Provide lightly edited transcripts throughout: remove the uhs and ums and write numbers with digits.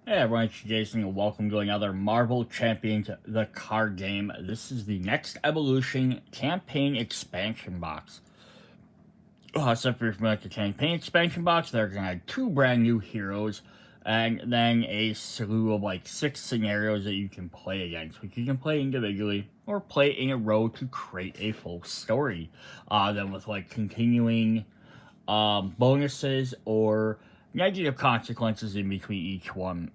Hey everyone, it's Jason and welcome to another Marvel Champions the card game. This is the Next Evolution Campaign Expansion Box. So if you're familiar with the Campaign Expansion Box, they're going to have 2 brand new heroes and then a slew of like 6 scenarios that you can play against, which you can play individually or play in a row to create a full story. Then with like continuing bonuses or negative consequences in between each one.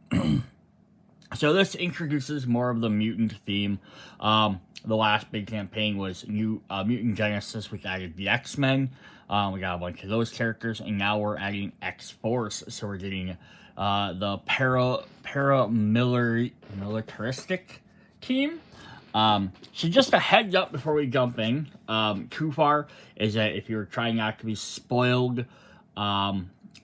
So this introduces more of the mutant theme. The last big campaign was Mutant Genesis, which added the X-Men. We got a bunch of those characters, and now we're adding X-Force. So we're getting the paramilitaristic team. So just a heads up before we jump in, too far, is that if you're trying not to be spoiled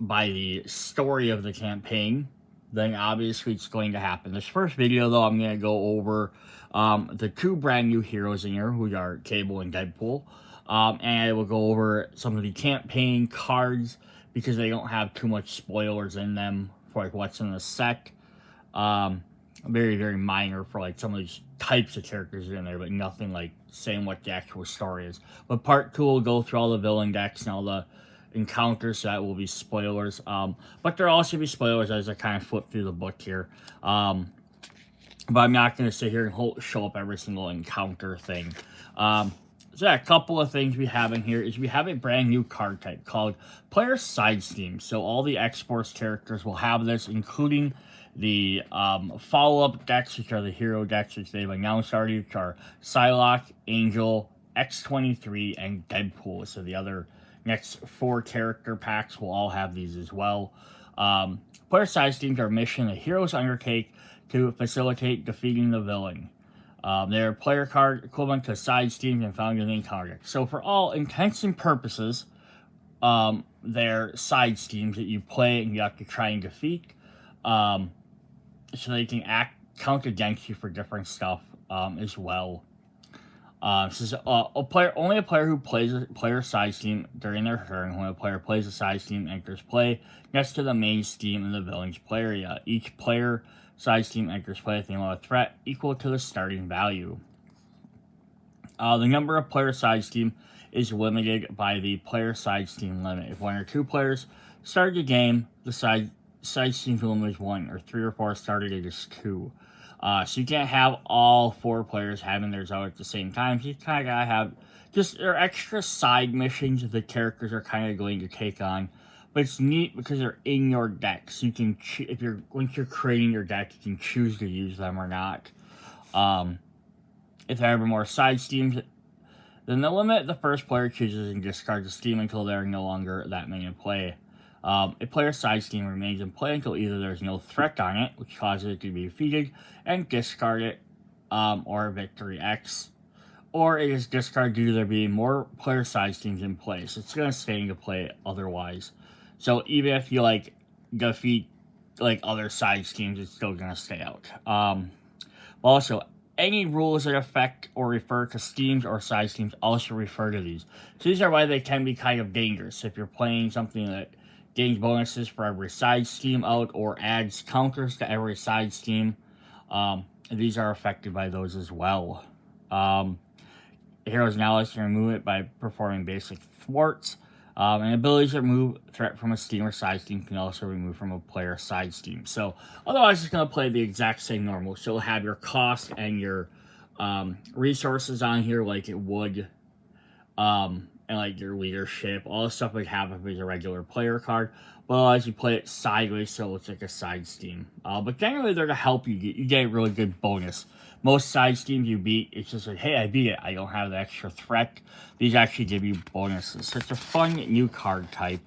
by the story of the campaign, then obviously it's going to happen. This first video, though, I'm going to go over the 2 brand new heroes in here, who are Cable and Deadpool. And I will go over some of the campaign cards, because they don't have too much spoilers in them for like what's in the set. Very, very minor for like some of these types of characters in there, but nothing like saying what the actual story is. But part 2 will go through all the villain decks and all the encounters, so that will be spoilers. But there'll also be spoilers as I kind of flip through the book here. But I'm not going to sit here and show up every single encounter thing. So yeah, a couple of things we have in here is we have a brand new card type called Player Side Steam. So all the X-Force characters will have this, including the follow-up decks, which are the hero decks, which they've announced already, which are Psylocke, Angel, X-23, and Deadpool. So the other next 4 character packs will all have these as well. Player Side Steams are a mission the heroes undertake to facilitate defeating the villain. They're player card equivalent to side steams and found in the encounter deck. So for all intents and purposes, they're side steams that you play and you have to try and defeat. So they can count against you for different stuff as well. This is only a player who plays a player side steam during their turn. When a player plays a side steam, enters play next to the main steam in the villain's play area. Each player side steam enters play with a threat equal to the starting value. The number of player side steam is limited by the player side steam limit. If 1 or 2 players start the game, the side steam limit is 1, or 3 or 4 started, it is 2. So you can't have all 4 players having theirs out at the same time. So you kind of gotta have just their extra side missions that the characters are kind of going to take on. But it's neat because they're in your deck. So you can, once you're creating your deck, you can choose to use them or not. If there are more side steams, then the limit the first player chooses and discards the steam until there are no longer that many in play. A player's side steam remains in play until either there's no threat on it, which causes it to be defeated, and discard it, or Victory X, or it is discarded due to there being more player side steams in play. So it's going to stay into play otherwise. So even if you like defeat like other side steams, it's still going to stay out. Also, any rules that affect or refer to steams or side steams also refer to these. So these are why they can be kind of dangerous. If you're playing something that gains bonuses for every side steam out or adds counters to every side steam, these are affected by those as well. Heroes now can remove it by performing basic thwarts. And abilities that remove threat from a steam or side steam can also remove from a player side steam. So otherwise it's going to play the exact same normal. So you'll have your cost and your resources on here like it would, and like your leadership, all the stuff would have if it was a regular player card. But otherwise you play it sideways, so it's like a side steam. But generally they're to help you. You get a really good bonus. Most side steams you beat, it's just like, hey, I beat it. I don't have the extra threat. These actually give you bonuses. So it's a fun new card type.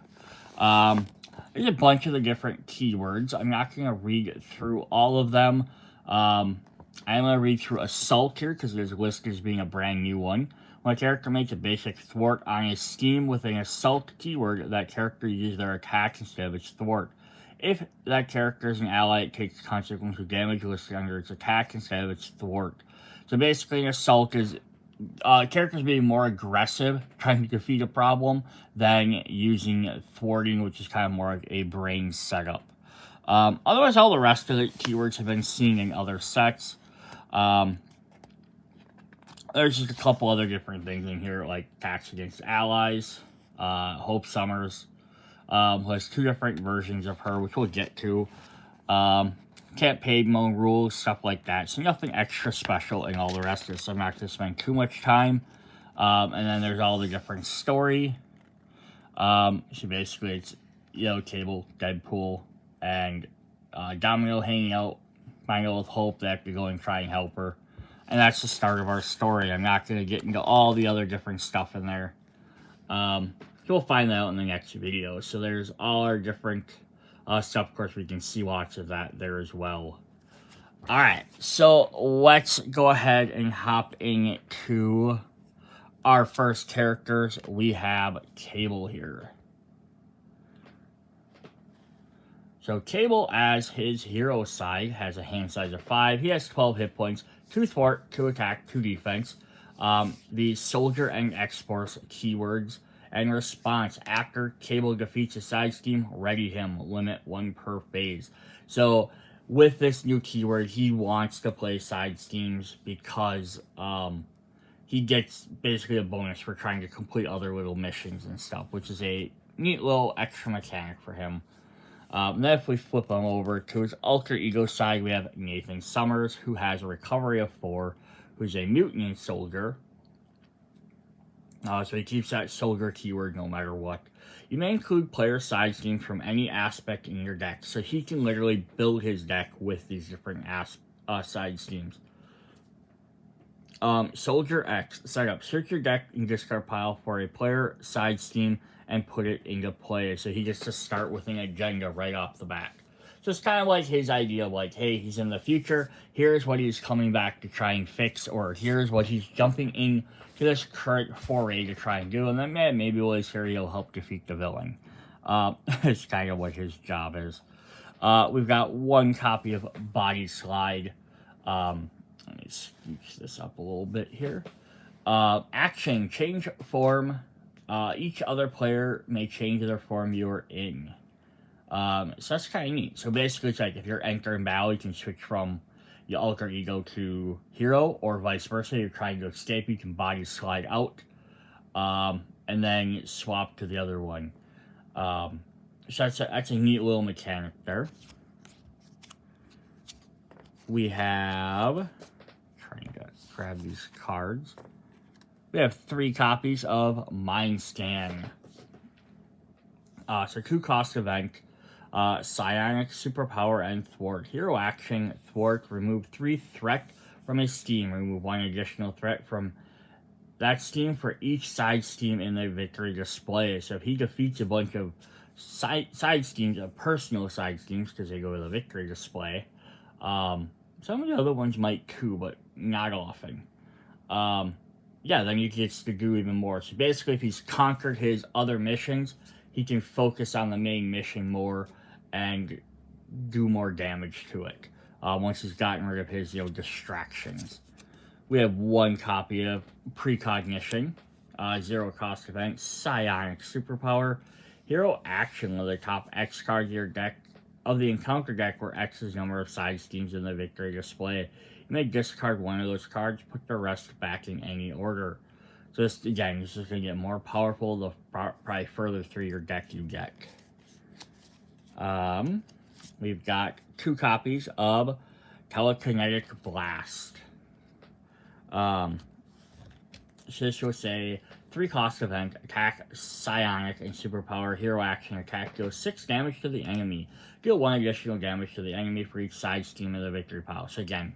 There's a bunch of the different keywords. I'm not going to read through all of them. I'm going to read through Assault here, because there's listed as being a brand new one. When a character makes a basic thwart on a steam with an Assault keyword, that character uses their attack instead of its thwart. If that character is an ally, it takes consequential damage listed under its attack instead of its thwart. So basically, an assault is characters being more aggressive, trying to defeat a problem, than using thwarting, which is kind of more like a brain setup. Otherwise, all the rest of the keywords have been seen in other sets. There's just a couple other different things in here, like attacks against allies. Hope Summers has 2 different versions of her, which we'll get to. Campaign mode rules, stuff like that. So nothing extra special in all the rest of this. So I'm not going to spend too much time. And then there's all the different story. So basically it's Yellow Cable, Deadpool, and Domino hanging out, finding with Hope. They have to go and try and help her. And that's the start of our story. I'm not going to get into all the other different stuff in there. You'll find that out in the next video. So there's all our different stuff. Of course, we can see lots of that there as well. Alright, so let's go ahead and hop into our first characters. We have Cable here. So Cable, as his hero side, has a hand size of 5. He has 12 hit points, 2 thwart, 2 attack, 2 defense. The Soldier and X-Force keywords. And response, after Cable defeats a side scheme, ready him, limit 1 per phase. So with this new keyword, he wants to play side schemes because he gets basically a bonus for trying to complete other little missions and stuff, which is a neat little extra mechanic for him. Then if we flip him over to his alter ego side, we have Nathan Summers, who has a recovery of 4, who's a mutant soldier. So he keeps that soldier keyword no matter what. You may include player side schemes from any aspect in your deck, so he can literally build his deck with these different side schemes. Soldier X, setup. Search your deck and discard pile for a player side scheme and put it into play. So he gets to start with an agenda right off the bat. So it's kind of like his idea of like, hey, he's in the future. Here's what he's coming back to try and fix, or here's what he's jumping in to this current foray to try and do. And then maybe while he's here, he'll help defeat the villain. It's kind of what his job is. We've got 1 copy of Body Slide. Let me scooch this up a little bit here. Action, change form. Each other player may change their form you're in. So that's kind of neat. So basically, it's like if you're entering battle, you can switch from your alter ego to hero, or vice versa. You're trying to escape, you can body slide out, and then swap to the other one. So that's a neat little mechanic there. We have, trying to grab these cards. We have 3 copies of Mind Scan. So 2 cost event. Psionic, Superpower, and Thwart. Hero action, Thwart, remove 3 threat from his scheme. Remove 1 additional threat from that scheme for each side scheme in the victory display. So if he defeats a bunch of side schemes, personal side schemes, because they go to the victory display, some of the other ones might too, but not often. Yeah, then he gets to do even more. So basically, if he's conquered his other missions, he can focus on the main mission more and do more damage to it once he's gotten rid of his distractions. We have 1 copy of Precognition, 0 cost event, Psionic Superpower, Hero Action with the top X card of your deck of the encounter deck where X is the number of side schemes in the victory display. You may discard 1 of those cards, put the rest back in any order. So this, again, this is going to get more powerful the probably further through your deck you get. We've got 2 copies of Telekinetic Blast. So this will say 3 cost event, attack, psionic, and superpower, hero action, attack, deal 6 damage to the enemy. Deal 1 additional damage to the enemy for each side scheme of the victory pile. So again,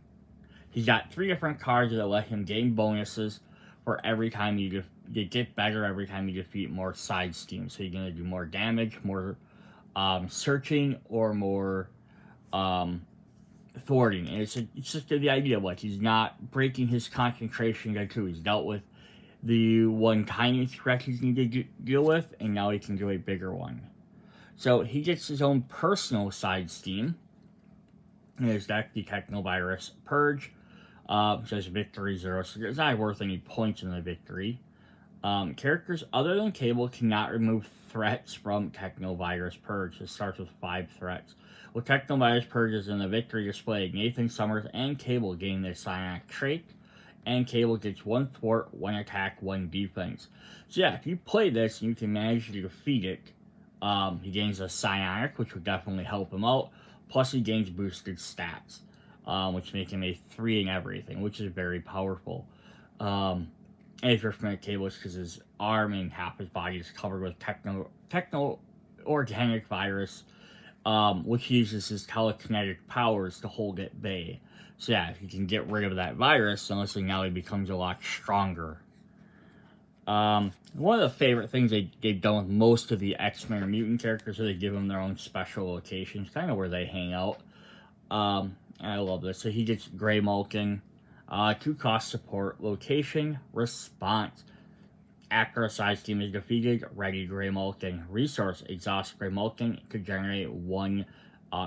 he's got 3 different cards that let him gain bonuses for every time you get better every time you defeat more side schemes. So you're going to do more damage, more searching, or more thwarting. And it's just the idea of like he's not breaking his concentration there too. He's dealt with the 1 tiny threat he's needed to deal with, and now he can do a bigger one. So he gets his own personal side scheme in his deck, the Technovirus Purge. Says victory 0, so it's not worth any points in the victory. Characters other than Cable cannot remove threats from Technovirus Purge. It starts with 5 threats. With Technovirus purges in the victory display, Nathan Summers and Cable gain their Psionic trait, and Cable gets 1 thwart, 1 attack, 1 defense. So yeah, if you play this and you can manage to defeat it, he gains a Psionic, which would definitely help him out. Plus he gains boosted stats, which make him a 3 in everything, which is very powerful. And if you're familiar with Cable, it's because his arm and half his body is covered with techno-organic virus, which uses his telekinetic powers to hold at bay. So yeah, if you can get rid of that virus, then now he becomes a lot stronger. One of the favorite things they've done with most of the X-Men or mutant characters is they give them their own special locations, kind of where they hang out. I love this. So he gets Grey Malkin, 2 cost support, location, response. After a side team is defeated, ready Grey Malkin. Resource, exhaust Grey Malkin, could generate 1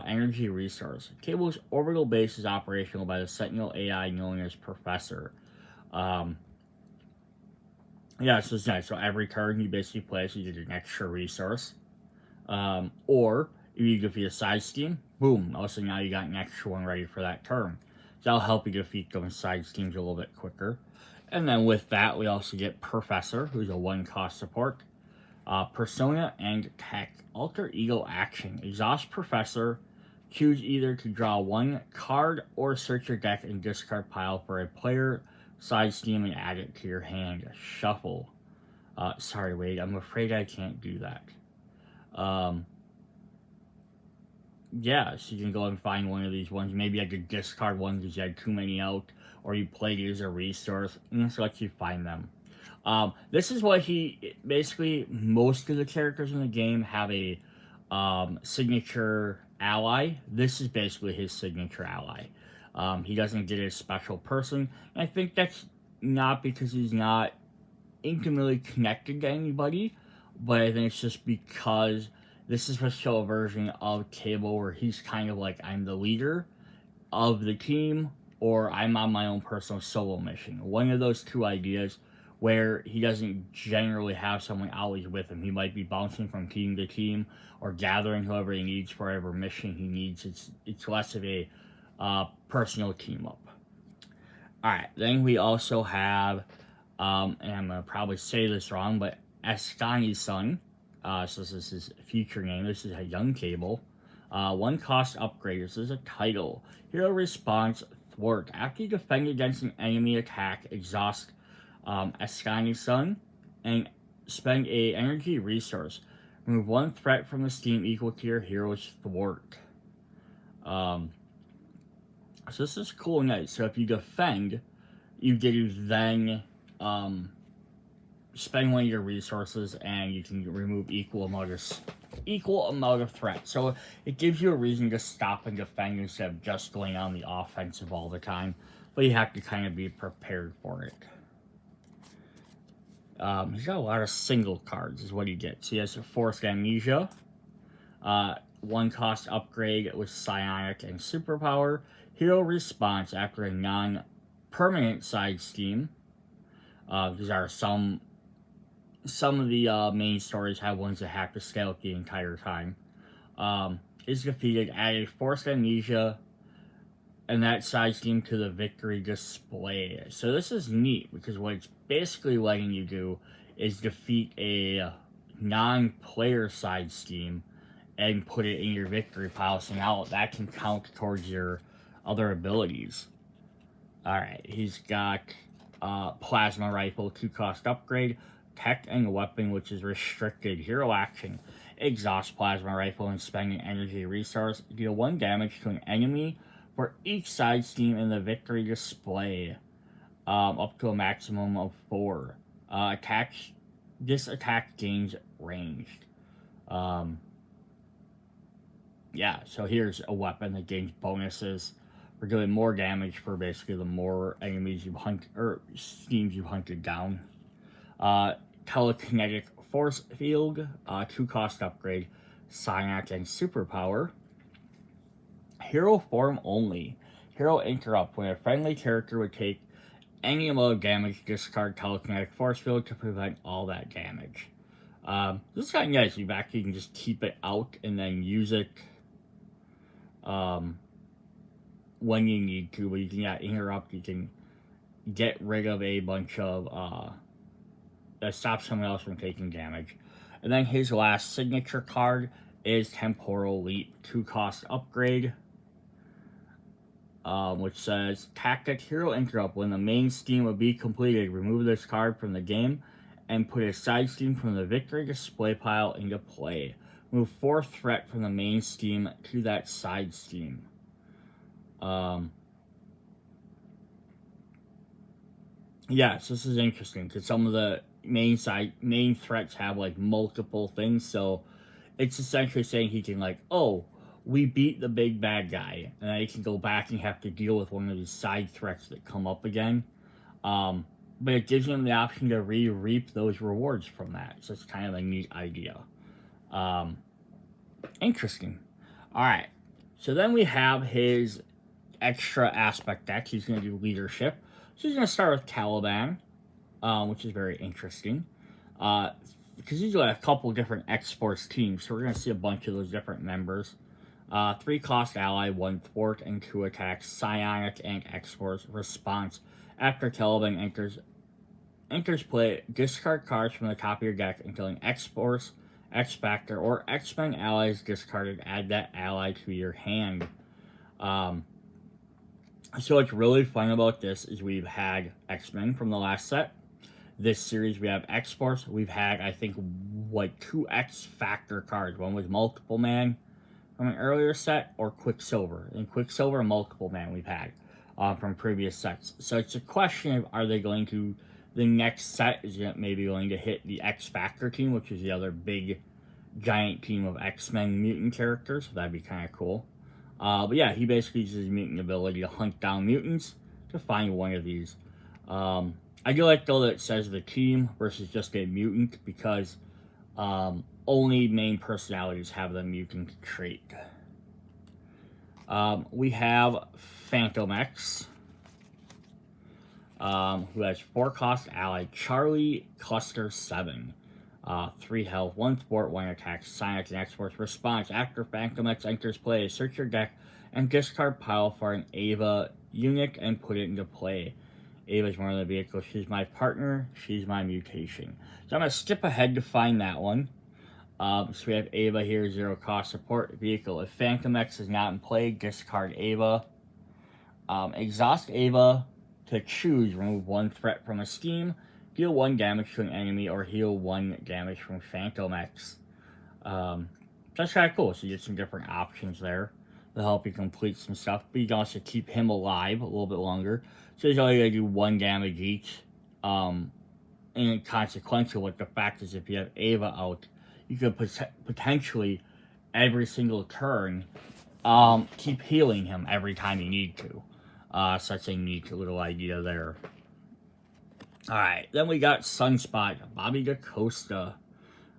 energy resource. Cable's orbital base is operational by the Sentinel AI known as Professor. Yeah, so it's nice. So every turn you basically play, so you get an extra resource. Or if you defeat a side team, boom, also now you got an extra one ready for that turn. So that'll help you defeat those side teams a little bit quicker. And then with that, we also get Professor, who's a 1 cost support. Persona and Tech. Alter Ego action. Exhaust Professor. Choose either to draw 1 card or search your deck and discard pile for a player side steam and add it to your hand. Shuffle. Sorry, wait, I'm afraid I can't do that. Yeah, so you can go and find one of these ones. Maybe I could discard one because you had too many out, or you played it as a resource, and this lets you find them. This is what basically, most of the characters in the game have a signature ally. This is basically his signature ally. He doesn't get a special person, and I think that's not because he's not intimately connected to anybody, but I think it's just because this is a show version of Cable where he's kind of like, I'm the leader of the team, or I'm on my own personal solo mission. One of those 2 ideas where he doesn't generally have someone always with him. He might be bouncing from team to team or gathering whoever he needs for whatever mission he needs. It's less of a personal team up. Alright, then we also have, and I'm going to probably say this wrong, but Ascani's son. So this is his future name. This is a young Cable. 1 cost upgrade. This is a title. Hero response, thwart. After you defend against an enemy attack, exhaust Ascani's son and spend a energy resource. Remove 1 threat from the steam equal to your hero's thwart. So this is cool and nice. So if you defend, you get to then spend one of your resources, and you can remove equal amount of threat. So it gives you a reason to stop and defend instead of just going on the offensive all the time. But you have to kind of be prepared for it. He's got a lot of single cards is what he gets. He has a Forced Amnesia, 1 cost upgrade with Psionic and Superpower. Hero response after a non-permanent side steam. These are some of the main stories have ones that have to scale up the entire time. Is defeated, added Forced Amnesia and that side steam to the victory display. So this is neat because what it's basically letting you do is defeat a non-player side steam and put it in your victory pile. So now that can count towards your other abilities. Alright, he's got Plasma Rifle, 2 cost upgrade. Tech and Weapon, which is restricted. Hero action. Exhaust Plasma Rifle and spend an energy resource. Deal 1 damage to an enemy for each side steam in the victory display. Up to a maximum of 4. This attack gains ranged. Yeah, so here's a weapon that gains bonuses for doing more damage for basically the more enemies you've hunted, or steams you've hunted down. Telekinetic Force Field, 2 cost upgrade, Psionic and Superpower. Hero form only. Hero interrupt. When a friendly character would take any amount of damage, discard Telekinetic Force Field to prevent all that damage. This is kind of nice. You actually can just keep it out and then use it when you need to, but you can interrupt, you can get rid of a bunch of, that stops someone else from taking damage. And then his last signature card is Temporal Leap, 2-cost upgrade, which says, Tactic Hero Interrupt. When the main scheme will be completed, remove this card from the game and put a side scheme from the victory display pile into play. Move 4 threat from the main scheme to that side scheme. Yes, this is interesting because some of the main threats have like multiple things, so it's essentially saying he can like, oh, we beat the big bad guy, and then he can go back and have to deal with one of these side threats that come up again. But it gives him the option to reap those rewards from that, so it's kind of a neat idea. Interesting. Alright, so then we have his extra aspect deck. He's going to do leadership. So he's going to start with Caliban, which is very interesting. Because he's got a couple different X-Force teams, so we're going to see a bunch of those different members. 3-cost ally, 1 thwart, and 2 attacks, Psionic and X-Force. Response. After Caliban enters play, discard cards from the top of your deck until an X-Force, X-Factor, or X-Men ally is discarded. Add that ally to your hand. So what's really fun about this is we've had X-Men from the last set. This series we have X-Force. We've had, I think, like 2 X-Factor cards. One was Multiple Man from an earlier set, or Quicksilver. And Quicksilver and Multiple Man we've had from previous sets. So it's a question of, are they going to, the next set is maybe going to hit the X-Factor team, which is the other big, giant team of X-Men mutant characters. So that'd be kind of cool. But yeah, he basically uses his mutant ability to hunt down mutants to find one of these. I do like, though, that it says the team versus just a mutant, because only main personalities have the mutant trait. We have Phantom X, who has 4-cost ally, Charlie Cluster 7. 3 health, 1 thwart, 1 attack, Psionic and X-Force. Response. After Phantom X enters play, search your deck and discard pile for an Ava unit and put it into play. Ava's one of the vehicles. She's my partner. She's my mutation. So I'm going to skip ahead to find that one. So we have Ava here, 0-cost support vehicle. If Phantom X is not in play, discard Ava. Exhaust Ava to choose. Remove 1 threat from a scheme. Deal 1 damage to an enemy, or heal 1 damage from Phantom X. That's kind of cool. So you get some different options there to help you complete some stuff. But you can also keep him alive a little bit longer. So he's only going to do 1 damage each. And consequential, what the fact is, if you have Ava out, you could potentially, every single turn, keep healing him every time you need to. Such a neat little idea there. Alright, then we got Sunspot, Bobby DaCosta.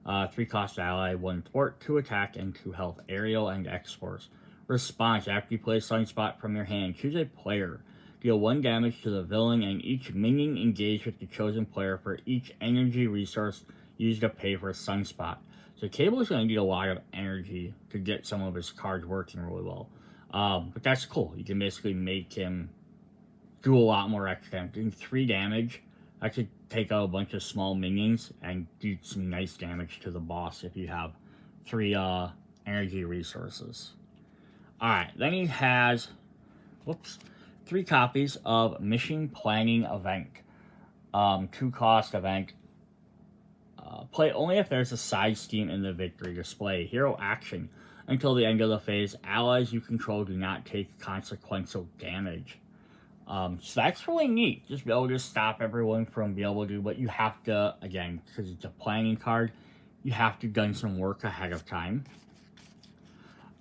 3-cost ally, 1 thwart, 2 attack, and 2 health, Aerial and X-Force. Response. After you play Sunspot from your hand, choose a player. Deal 1 damage to the villain and each minion engaged with the chosen player for each energy resource used to pay for Sunspot. So Cable is going to need a lot of energy to get some of his cards working really well. But that's cool. You can basically make him do a lot more extra damage. Doing 3 damage. I could take out a bunch of small minions and do some nice damage to the boss if you have 3 energy resources. Alright, then he has 3 copies of Mission Planning Event. 2-cost event. Play only if there's a side scheme in the victory display. Hero action. Until the end of the phase, allies you control do not take consequential damage. So that's really neat. Just be able to stop everyone from being able to do, but you have to, again, because it's a planning card, you have to done some work ahead of time.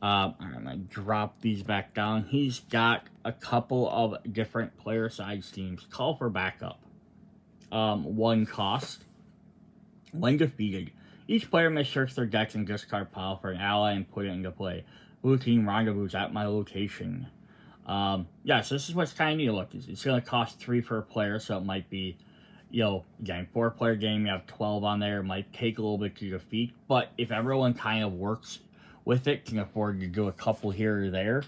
I'm going to drop these back down. He's got a couple of different player side schemes. Call for backup. 1 cost. When defeated, each player may search their decks and discard pile for an ally and put it into play. Blue team rendezvous at my location. Yeah, so this is what's kind of neat. Look, it's going to cost 3 per player, so it might be, you know, again, 4-player game, you have 12 on there. It might take a little bit to defeat, but if everyone kind of works with it, can afford to do a couple here or there,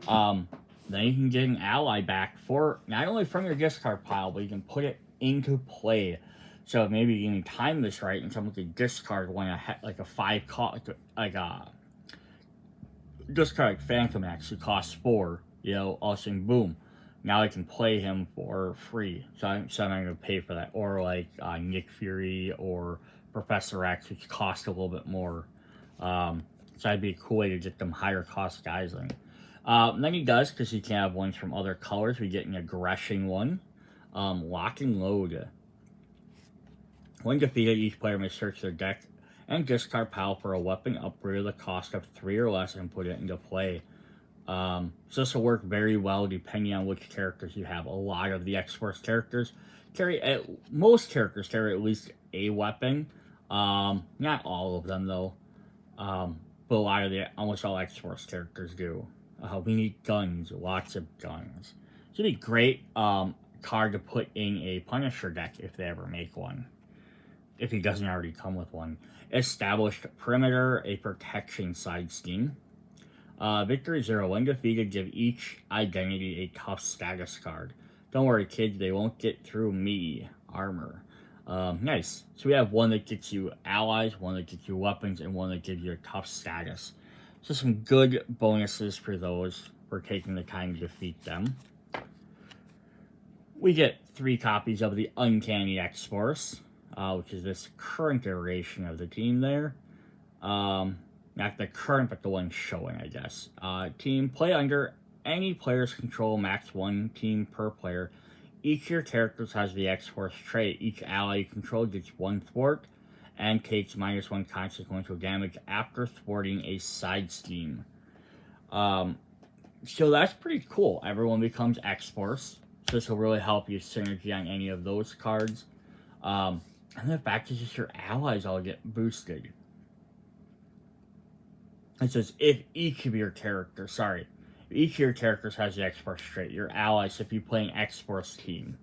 Then you can get an ally back for not only from your discard pile, but you can put it into play. So maybe you can time this right, and someone can discard one like a 5 cost, like a discard like Phantom X who costs 4. You know, all of a sudden, boom, now I can play him for free. So I'm not going to pay for that. Or like Nick Fury or Professor X, which cost a little bit more. So that'd be a cool way to get them higher cost guys in. Then he does, because he can have ones from other colors. We get an aggression one. Lock and load. When defeated, each player may search their deck and discard pile for a weapon upgrade of the cost of 3 or less and put it into play. So this will work very well depending on which characters you have. A lot of the X-Force characters most characters carry at least a weapon. Not all of them though. But a lot of almost all X-Force characters do. We need guns, lots of guns. Should be great card to put in a Punisher deck if they ever make one. If he doesn't already come with one. Established Perimeter, a protection side scheme. Victory 0. When defeated, give each identity a tough status card. Don't worry, kids, they won't get through me. Armor. Nice. So we have one that gets you allies, one that gets you weapons, and one that gives you a tough status. So some good bonuses for those for taking the time to defeat them. We get 3 copies of the Uncanny X-Force, which is this current iteration of the team there. Not the current, but the one showing, I guess. Team, play under any player's control, max 1 team per player. Each of your characters has the X-Force trait. Each ally you control gets 1 thwart and takes -1 consequential damage after thwarting a side scheme. So that's pretty cool. Everyone becomes X-Force. So this will really help you synergy on any of those cards. And the fact is just your allies all get boosted. It says if each of your characters has the X-Force trait, your allies, if you play an X-Force team,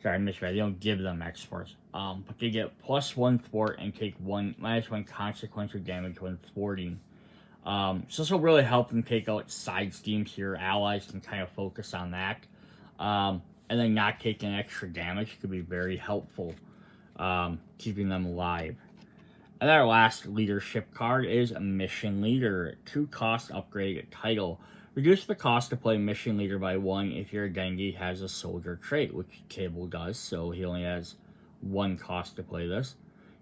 sorry, I misread, they don't give them X-Force, but they get +1 thwart and take -1 consequential damage when thwarting. So this will really help them take out side schemes so your allies can kind of focus on that. And then not taking extra damage could be very helpful, keeping them alive. And our last leadership card is Mission Leader. 2 cost upgrade title. Reduce the cost to play Mission Leader by 1 if your identity has a soldier trait, which Cable does, so he only has 1 cost to play this.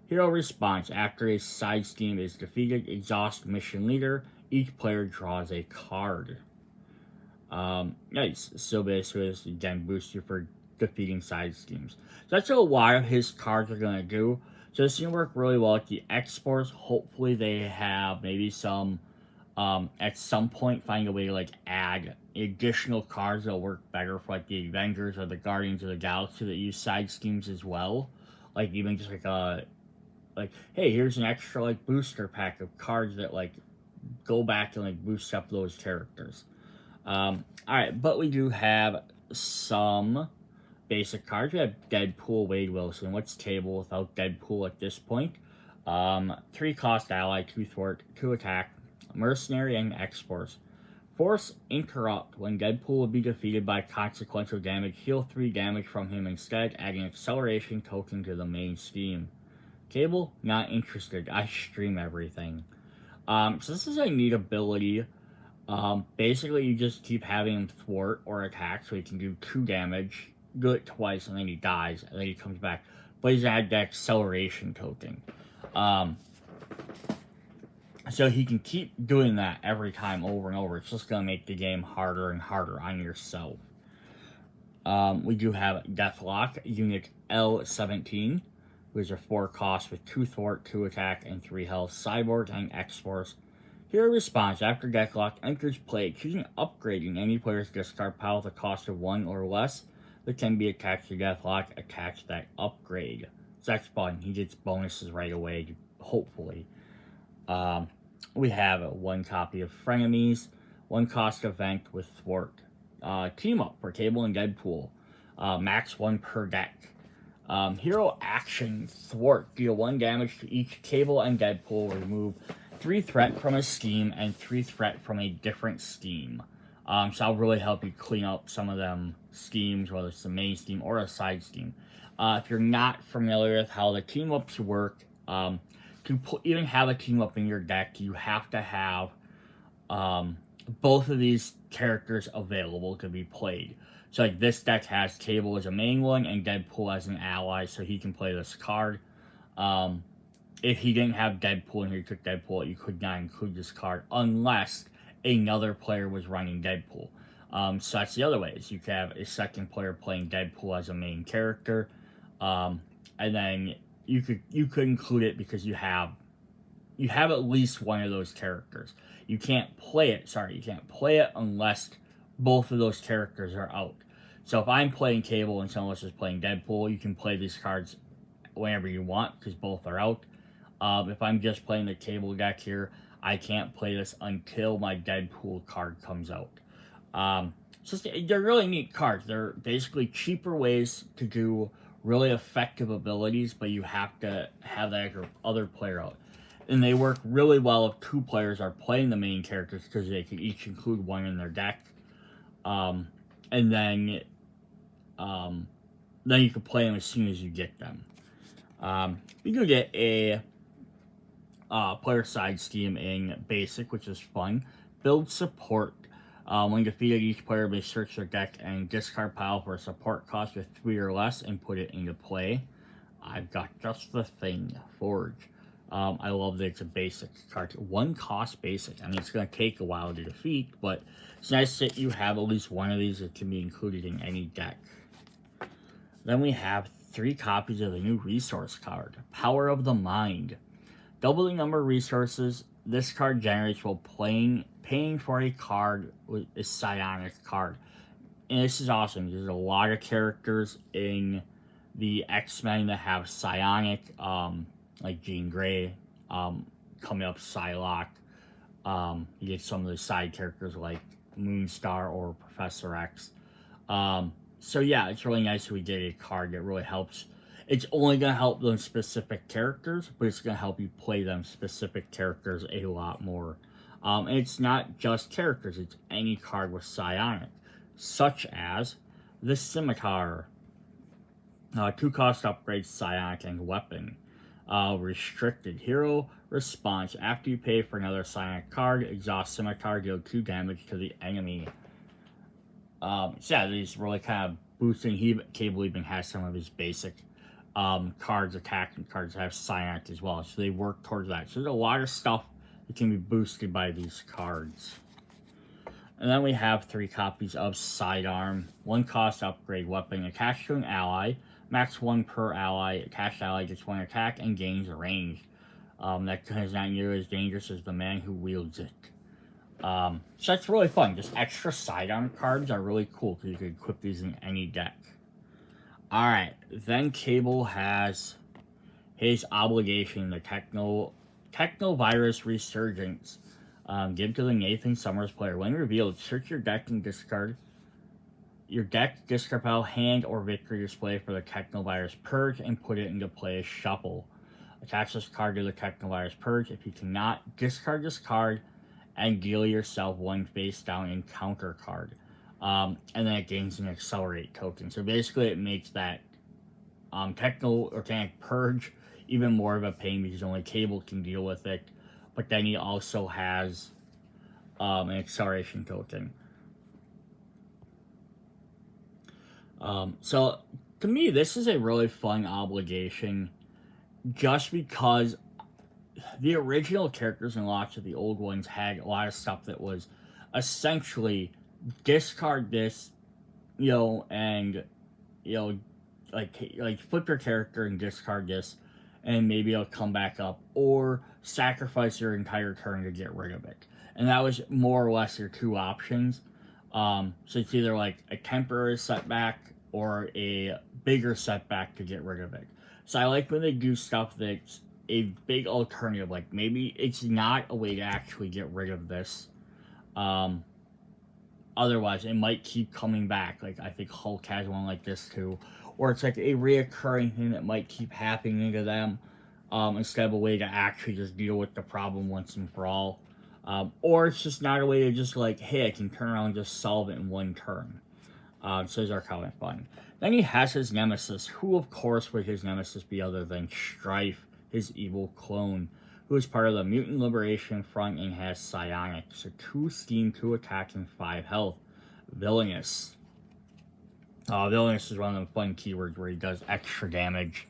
Hero response. After a side scheme is defeated, exhaust Mission Leader. Each player draws a card. Nice. So basically, this again boosts you for defeating side schemes. So that's what a lot of his cards are going to do. So this is going to work really well with the X-Force. Hopefully they have maybe some, at some point, find a way to like add additional cards that'll work better for like the Avengers or the Guardians of the Galaxy that use side schemes as well. Like even just like hey, here's an extra like booster pack of cards that like go back and like boost up those characters. Alright, but we do have some basic cards. We have Deadpool, Wade Wilson. What's Cable without Deadpool at this point? 3 cost ally, 2 thwart, 2 attack, Mercenary, and X-Force. Force Interrupt. When Deadpool will be defeated by consequential damage, heal 3 damage from him instead, adding acceleration token to the main scheme. Cable, not interested. I stream everything. So this is a neat ability. Basically you just keep having him thwart or attack so he can do 2 damage. Do it twice and then he dies and then he comes back. But he's added the acceleration token. So he can keep doing that every time over and over. It's just going to make the game harder and harder on yourself. We do have Deathlock, Unit L17, which are 4 costs with 2 thwart, 2 attack, and 3 health. Cyborg and X-Force. Hero response. After Deathlock enters play, choosing upgrading any player's discard pile with a cost of 1 or less that can be attached to Deathlock, attach that upgrade. So that's fun. He gets bonuses right away, hopefully. We have 1 copy of Frenemies, 1 cost event with thwart. Team up for Cable and Deadpool. Max 1 per deck. Hero action thwart. Deal 1 damage to each Cable and Deadpool. Remove 3 threat from a scheme and 3 threat from a different scheme. So I'll really help you clean up some of them schemes, whether it's the main scheme or a side scheme. If you're not familiar with how the team ups work, to even have a team up in your deck, you have to have both of these characters available to be played. So like this deck has Cable as a main one and Deadpool as an ally, so he can play this card. If he didn't have Deadpool and he took Deadpool, you could not include this card unless another player was running Deadpool. So that's the other way, is you could have a second player playing Deadpool as a main character, and then you could include it because you have at least one of those characters. You can't play it unless both of those characters are out. So if I'm playing Cable and someone else is playing Deadpool, you can play these cards whenever you want because both are out. If I'm just playing the Cable deck here, I can't play this until my Deadpool card comes out. So they're really neat cards. They're basically cheaper ways to do really effective abilities, but you have to have that other player out. And they work really well if two players are playing the main characters because they can each include one in their deck. And then you can play them as soon as you get them. You can get a player side scheme in Basic, which is fun. Build support. When defeated, each player may search their deck and discard pile for a support cost with 3 or less and put it into play. I've got just the thing, Forge. I love that it's a basic card. 1 cost basic. I mean, it's going to take a while to defeat, but it's nice that you have at least one of these that can be included in any deck. Then we have 3 copies of the new resource card, Power of the Mind. Double the number of resources this card generates while paying for a card with a psionic card. And this is awesome. There's a lot of characters in the X-Men that have psionic, like Jean Grey, coming up Psylocke. You get some of the side characters like Moonstar or Professor X. So yeah, it's really nice that we get a card that really helps. It's only going to help them specific characters, but it's going to help you play them specific characters a lot more. And it's not just characters, it's any card with psionic, such as the Scimitar. 2 cost upgrades, psionic and weapon. Restricted hero response. After you pay for another psionic card, exhaust Scimitar, deal 2 damage to the enemy. So yeah, these really kind of boosting. Cable even has some of his basic cards, attacking cards that have psionic as well. So they work towards that. So there's a lot of stuff that can be boosted by these cards. And then we have 3 copies of Sidearm. 1 cost upgrade weapon attached to an ally. Max 1 per ally. Attached ally gets 1 attack and gains range. That is not nearly as dangerous as the man who wields it. So that's really fun. Just extra Sidearm cards are really cool because you can equip these in any deck. Alright, then Cable has his obligation, the Technovirus Resurgence. Give to the Nathan Summers player. When revealed, search your deck and discard your deck, discard pile, hand, or victory display for the Technovirus Purge and put it into play as Shuffle. Attach this card to the Technovirus Purge. If you cannot, discard this card and deal yourself 1 face down encounter card. And then it gains an Accelerate token. So basically it makes that Techno-Organic Purge even more of a pain because only Cable can deal with it. But then he also has an Acceleration token. So to me, this is a really fun obligation just because the original characters and lots of the old ones had a lot of stuff that was essentially discard this, and, like flip your character and discard this, and maybe it'll come back up, or sacrifice your entire turn to get rid of it. And that was more or less your 2 options. So it's either like a temporary setback or a bigger setback to get rid of it. So I like when they do stuff that's a big alternative, like maybe it's not a way to actually get rid of this. Otherwise, it might keep coming back. Like, I think Hulk has one like this too. Or it's like a reoccurring thing that might keep happening to them, instead of a way to actually just deal with the problem once and for all. Or it's just not a way to just like, hey, I can turn around and just solve it in one turn. So those are kind of fun. Then he has his nemesis. Who, of course, would his nemesis be other than Stryfe, his evil clone, who is part of the Mutant Liberation Front and has psionic. So 2 steam, 2 attack, and 5 health. Villainous. Villainous is one of the fun keywords where he does extra damage.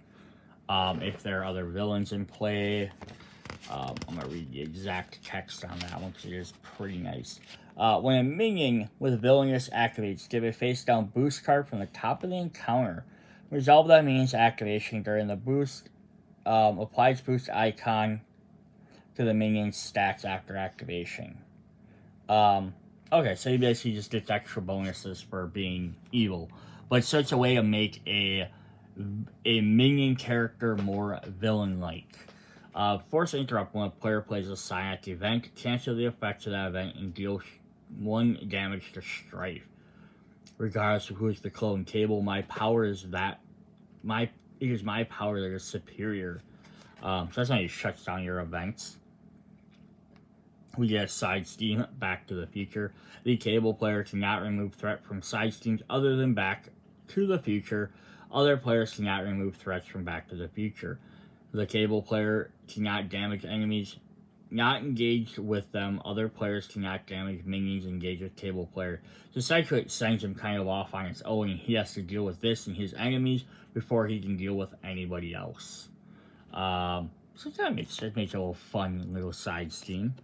If there are other villains in play. I'm going to read the exact text on that one because it is pretty nice. When a minion with Villainous activates, give a face-down boost card from the top of the encounter. Resolve that minion's activation during the boost. Applies boost icon to the minion's stacks after activation. Okay, so he basically just gets extra bonuses for being evil. But it's such a way to make a minion character more villain-like. Force interrupt when a player plays a psionic event. Cancel the effects of that event and deal 1 damage to Stryfe. Regardless of who is the clone table, my power is that it is my power that is superior. So that's how he shuts down your events. We get side steam, Back to the Future. The table player cannot remove threat from side steams other than Back to the Future. Other players cannot remove threats from Back to the Future. The table player cannot damage enemies not engaged with them. Other players cannot damage minions engaged with table player. So essentially it sends him kind of off on its own, and he has to deal with this and his enemies before he can deal with anybody else. So that makes a little fun little side scheme.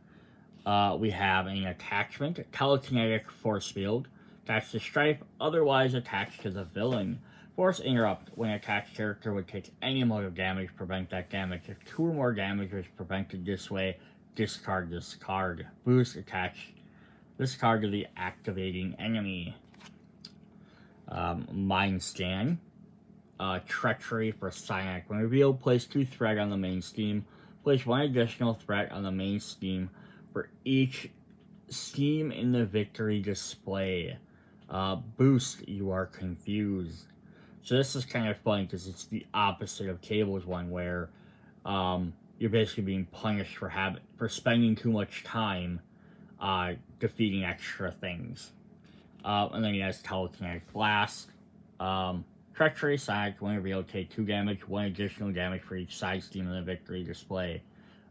We have an attachment, telekinetic force field, attached to Stryfe, otherwise attached to the villain. Force interrupt, when an attacked character would take any amount of damage, prevent that damage. If 2 or more damage is prevented this way, discard this card. Boost, attach this card to the activating enemy. Mind Scan. Treachery for psionic. When revealed, place 2 threat on the main steam. Place 1 additional threat on the main steam for each steam in the victory display. Boost, you are confused. So this is kind of fun because it's the opposite of Cable's one, where you're basically being punished for spending too much time defeating extra things. And then he has Telekinetic Blast. Treachery, Sonic, when revealed, take 2 damage, 1 additional damage for each side steam in the victory display.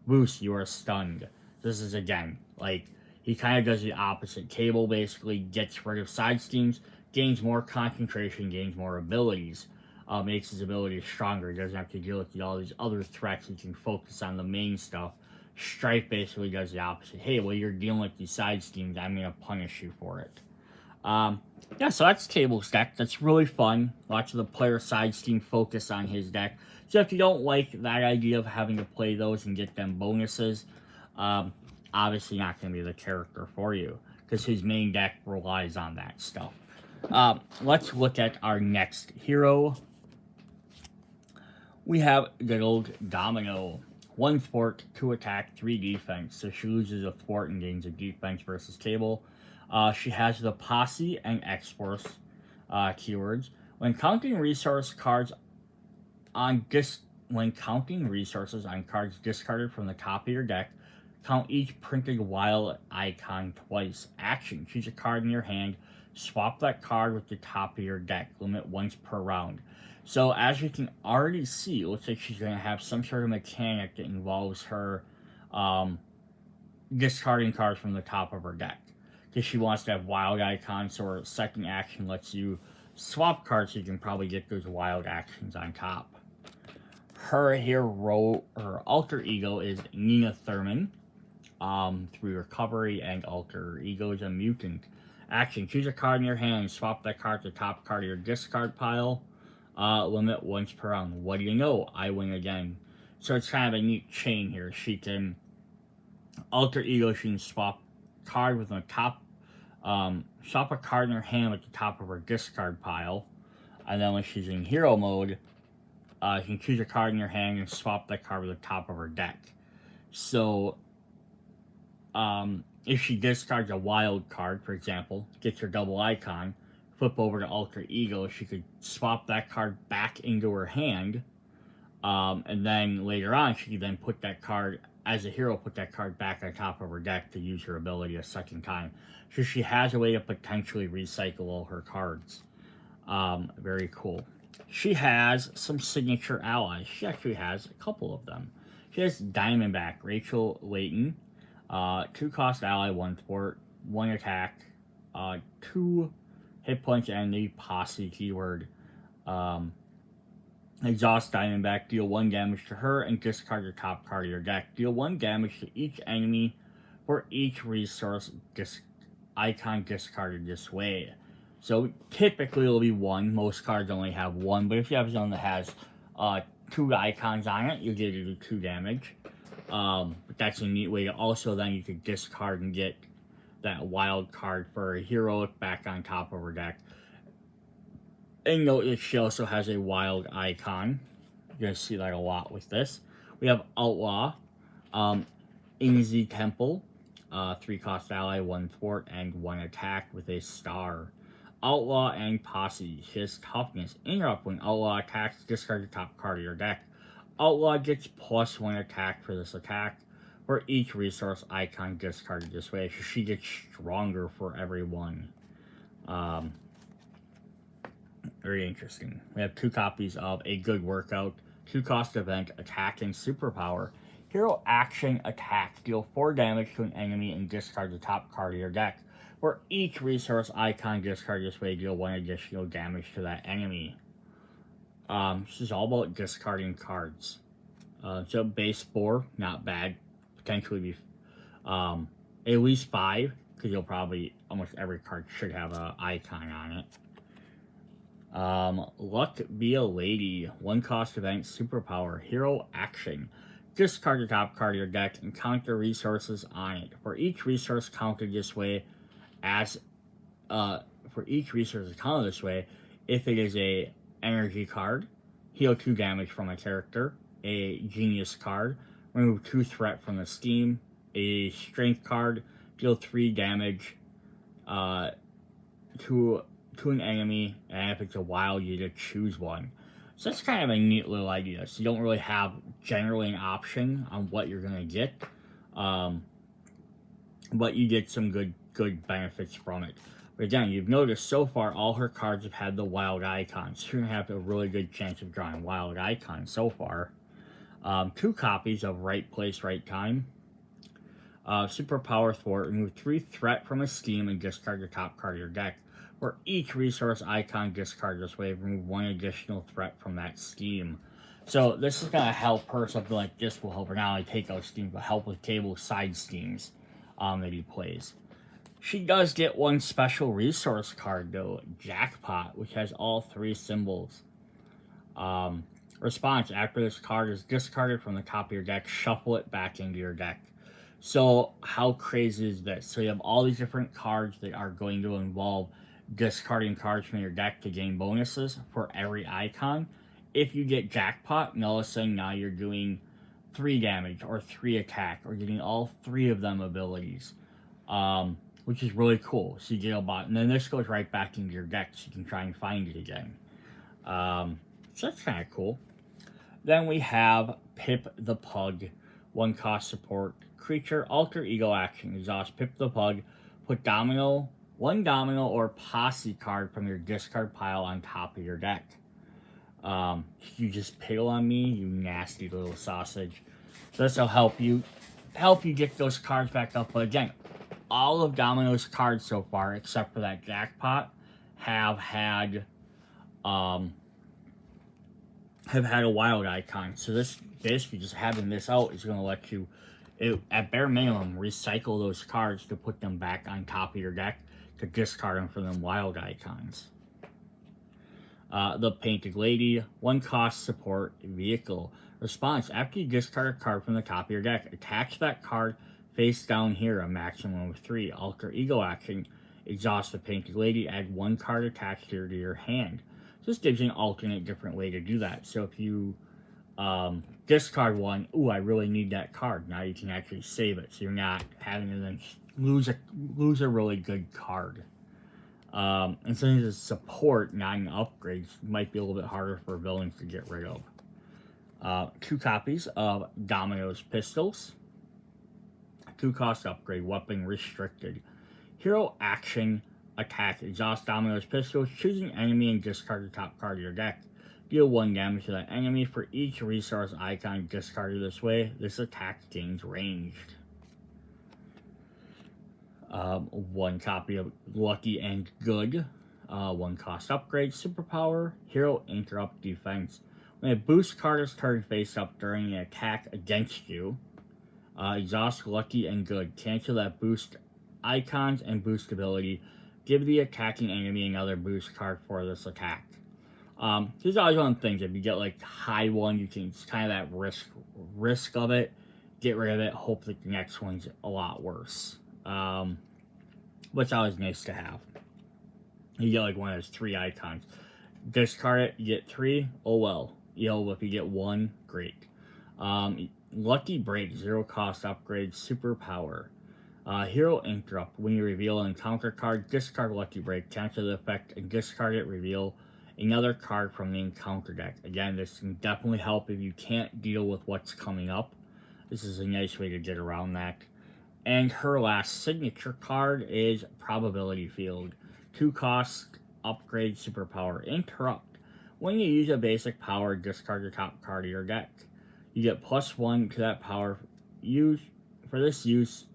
Boost, you are stunned. This is, again, like, he kind of does the opposite. Cable basically gets rid of side steams, gains more concentration, gains more abilities, makes his abilities stronger. He doesn't have to deal with all these other threats. He can focus on the main stuff. Stryfe basically does the opposite. Hey, well, you're dealing with these side steams. I'm going to punish you for it. Yeah, so that's Cable's deck. That's really fun. Lots of the player side steam focus on his deck. So if you don't like that idea of having to play those and get them bonuses, obviously not going to be the character for you, because his main deck relies on that stuff. Let's look at our next hero. We have good old Domino. 1 thwart, 2 attack, 3 defense. So she loses a thwart and gains a defense versus Cable. She has the Posse and X-Force keywords. When counting resources on cards discarded from the top of your deck, count each printed wild icon twice. Action: choose a card in your hand, swap that card with the top of your deck. Limit once per round. So as you can already see, it looks like she's going to have some sort of mechanic that involves her discarding cards from the top of her deck. Because she wants to have wild icons, so her second action lets you swap cards so you can probably get those wild actions on top. Her alter ego is Nina Thurman. Through recovery and alter ego is a mutant. Action: choose a card in your hand, swap that card to the top card of your discard pile. Limit once per round. What do you know? I win again. So it's kind of a neat chain here. She can alter ego. She can swap card with the top. Swap a card in her hand with the top of her discard pile, and then when she's in hero mode, you can choose a card in your hand and swap that card with the top of her deck. So, if she discards a wild card, for example, gets her double icon, flip over to alter ego, she could swap that card back into her hand, and then later on she could then put that card as a hero, put that card back on top of her deck to use her ability a second time. So she has a way to potentially recycle all her cards. Very cool. She has some signature allies. She actually has a couple of them. She has Diamondback, Rachel Layton, 2-cost ally, 1 thwart, 1 attack, 2 hit points, and the posse keyword. Exhaust Diamondback, deal 1 damage to her, and discard your top card of your deck. Deal 1 damage to each enemy for each resource icon discarded this way. So typically it'll be 1. Most cards only have 1, but if you have one that has 2 icons on it, you'll get to do 2 damage. But that's a neat way to also then you could discard and get that wild card for a hero back on top of her deck. And note that she also has a wild icon. You're going to see that a lot with this. We have Outlaw, Inzi Temple, 3-cost ally, 1 thwart, and 1 attack with a star. Outlaw and Posse. She has Toughness. Interrupt when Outlaw attacks, discard the top card of your deck. Outlaw gets +1 attack for this attack for each resource icon discarded this way. So she gets stronger for every one. Very interesting. We have 2 copies of A Good Workout, 2-cost event, attack and superpower. Hero action attack. Deal 4 damage to an enemy and discard the top card of your deck. For each resource icon discarded this way, deal 1 additional damage to that enemy. This is all about discarding cards. So base 4, not bad. Potentially be at least 5, because you'll probably, almost every card should have an icon on it. Luck Be a Lady, 1-cost event, superpower, hero action. Discard the top card of your deck and count the resources on it. For each resource counted this way, if it is a energy card, heal 2 damage from a character. A genius card, remove 2 threat from the Steam. A strength card, deal 3 damage to an enemy, and if it's a wild, you get to choose one. So that's kind of a neat little idea. So you don't really have generally an option on what you're gonna get, but you get some good benefits from it. But again, you've noticed so far all her cards have had the wild icons. So you're gonna have a really good chance of drawing wild icons so far. 2 copies of Right Place, Right Time. Superpower Thwart, remove 3 threat from a Steam and discard the top card of your deck. For each resource icon discard this way, remove 1 additional threat from that Steam. So this is going to help her. Something like this will help her not only take out Steam, but help with table side Steams that he plays. She does get 1 special resource card though, Jackpot, which has all 3 symbols. Response, after this card is discarded from the top of your deck, shuffle it back into your deck. So how crazy is this? So you have all these different cards that are going to involve discarding cards from your deck to gain bonuses for every icon. If you get Jackpot, and all of a sudden now you're doing 3 damage or 3 attack or getting all 3 of them abilities, which is really cool. So you get a bot, and then this goes right back into your deck so you can try and find it again. So that's kind of cool. Then we have Pip the Pug, 1-cost support creature, alter ego action. Exhaust Pip the Pug, put Domino, 1 Domino or Posse card from your discard pile on top of your deck. You just pill on me, you nasty little sausage. This will help you get those cards back up. But again, all of Domino's cards so far, except for that Jackpot, have had a wild icon. So this basically just having this out is going to let you, at bare minimum, recycle those cards to put them back on top of your deck to discard them for them wild icons. The Painted Lady, 1-cost support vehicle. Response, after you discard a card from the top of your deck, attach that card face down here, a maximum of 3. Alter ego action, exhaust the Painted Lady, add 1 card attached here to your hand. This gives you an alternate different way to do that. So if you discard 1, ooh, I really need that card. Now you can actually save it, so you're not having to then lose a really good card. And since it's support, not an upgrade, might be a little bit harder for villains to get rid of. 2 copies of Domino's Pistols. 2-cost upgrade, weapon restricted. Hero action, attack, exhaust Domino's pistols, choose an enemy and discard the top card of your deck. Deal 1 damage to that enemy for each resource icon discarded this way. This attack gains ranged. 1 copy of Lucky and Good. 1-cost upgrade, superpower, hero interrupt defense. When a boost card is turned face up during an attack against you, exhaust Lucky and Good. Cancel that boost icons and boost ability. Give the attacking enemy another boost card for this attack. There's always one of the things. If you get like high one, you can, it's kind of that risk of it. Get rid of it. Hope that the next one's a lot worse. Which always nice to have. You get like one of those 3 icons. Discard it, you get 3. Oh well. You know, if you get 1, great. Lucky Break, 0-cost upgrade, superpower. Hero interrupt. When you reveal an encounter card, discard Lucky Break, cancel the effect, and discard it. Reveal another card from the encounter deck. Again, this can definitely help if you can't deal with what's coming up. This is a nice way to get around that. And her last signature card is Probability Field. 2-cost upgrade, superpower, interrupt. When you use a basic power, discard the top card of your deck. You get +1 to that power. Use for this use.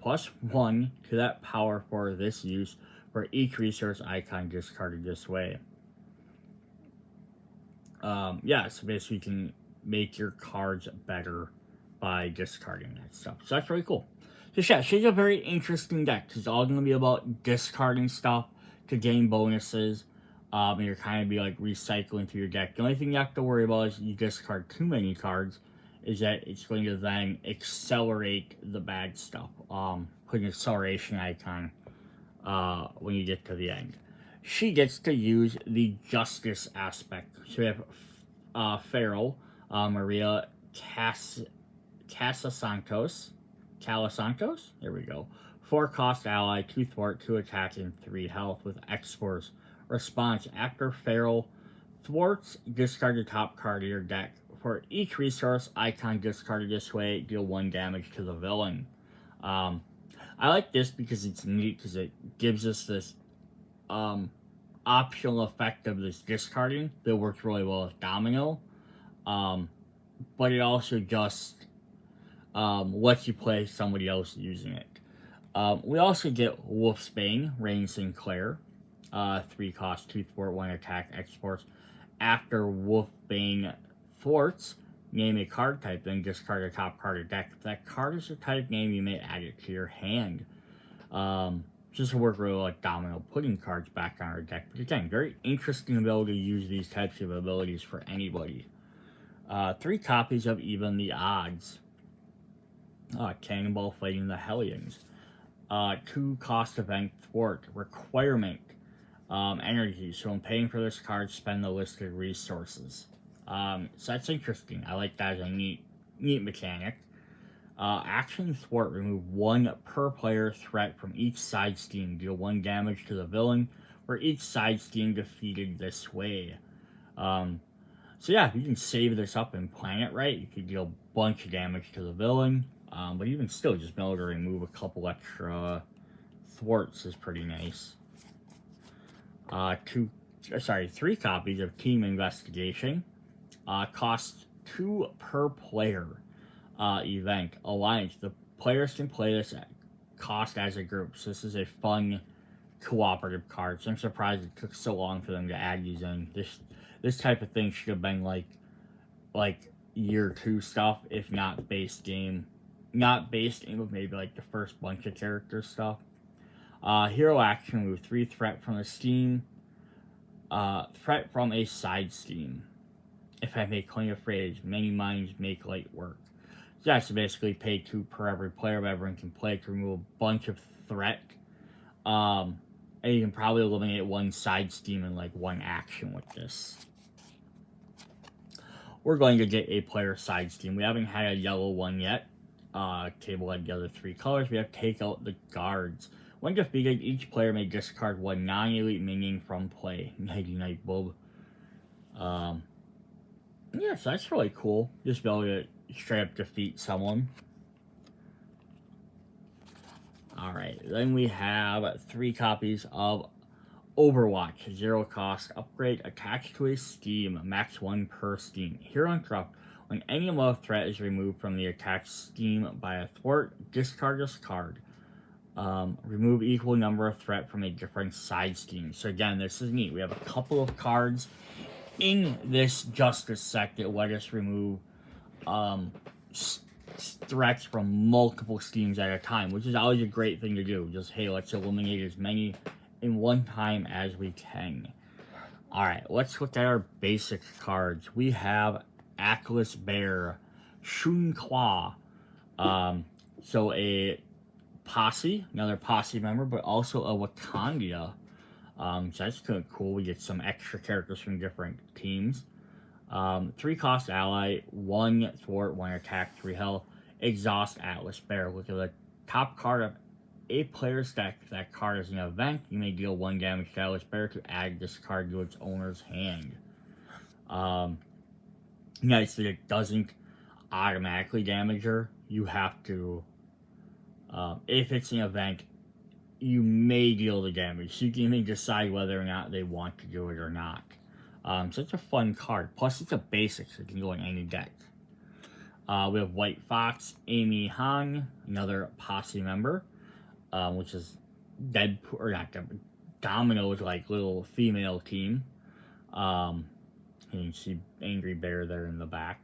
+1 to that power for this use for each resource icon discarded this way. Yeah, so basically you can make your cards better by discarding that stuff. So that's really cool. So yeah, she's a very interesting deck. It's all going to be about discarding stuff to gain bonuses. And you're kind of be like recycling through your deck. The only thing you have to worry about is you discard too many cards, is that it's going to then accelerate the bad stuff. Put an acceleration icon when you get to the end. She gets to use the justice aspect. So we have Farrell, Maria Calasantos. There we go. 4-cost ally, 2 thwart, 2 attack, and 3 health with X-Force. Response: after Farrell thwarts, discard the top card of your deck. For each resource icon discarded this way, deal 1 damage to the villain. I like this because it's neat, because it gives us this optional effect of this discarding that works really well with Domino. But it also just lets you play somebody else using it. We also get Wolfsbane, Rain Sinclair. 3-cost, 2 thwart, 1 attack, X-Force. After Wolfbane thwarts, name a card type, then discard a top card of deck. If that card is a type name, you may add it to your hand. Just to work really like Domino, putting cards back on our deck. But again, very interesting ability to use these types of abilities for anybody. 3 copies of Even the Odds. Cannonball Fighting the Hellions. 2-cost event thwart. Requirement. Energy. So when paying for this card, spend the listed resources. So that's interesting. I like that as a neat mechanic. Action thwart. Remove 1 per player threat from each side steam. Deal 1 damage to the villain for each side steam defeated this way. So yeah, if you can save this up and plan it right, you could deal a bunch of damage to the villain. But even still, just being able to remove a couple extra thwarts is pretty nice. 3 copies of Team Investigation. Costs 2 per player. Event. Alliance. The players can play this at cost as a group. So this is a fun cooperative card. So I'm surprised it took so long for them to add these in. This type of thing should have been like year 2 stuff, if not base game. Not base game, but maybe like the first bunch of character stuff. Hero action, remove 3 threat from a steam. Threat from a side steam. If I may claim a phrase, many minds make light work. So that's basically pay 2 per every player everyone can play to remove a bunch of threat. And you can probably eliminate 1 side steam in like 1 action with this. We're going to get a player side steam. We haven't had a yellow one yet. Table had the other 3 colors. We have take out the guards. When defeated, each player may discard 1 non-elite minion from play. Nighty Night Bulb. Yeah, so that's really cool. Just be able to straight up defeat someone. Alright, then we have 3 copies of Overwatch, 0 cost upgrade, attached to a steam, max 1 per steam. Hero interrupt. When any above threat is removed from the attached steam by a thwart, discard this card. Remove equal number of threat from a different side steam. So again, this is neat. We have a couple of cards in this Justice set that let us remove threats from multiple steams at a time, which is always a great thing to do. Just, hey, let's eliminate as many in one time as we can. Alright, let's look at our basic cards. We have Atlas Bear, Shun Kwa, so a posse, another posse member, but also a Wakandia. So that's kind of cool. We get some extra characters from different teams. 3 cost ally, 1 thwart, 1 attack, 3 health. Exhaust Atlas Bear. Look at the top card of a player's deck. If that card is an event, you may deal 1 damage to Atlas Bear to add this card to its owner's hand. Nice that it doesn't automatically damage her. You have to, if it's an event, you may deal the damage. So you can even decide whether or not they want to do it or not. So it's a fun card. Plus, it's a basic, so it can go in any deck. We have White Fox, Amy Han, another posse member, which is Deadpool, or not Deadpool, Domino's like little female team. You can see Angry Bear there in the back.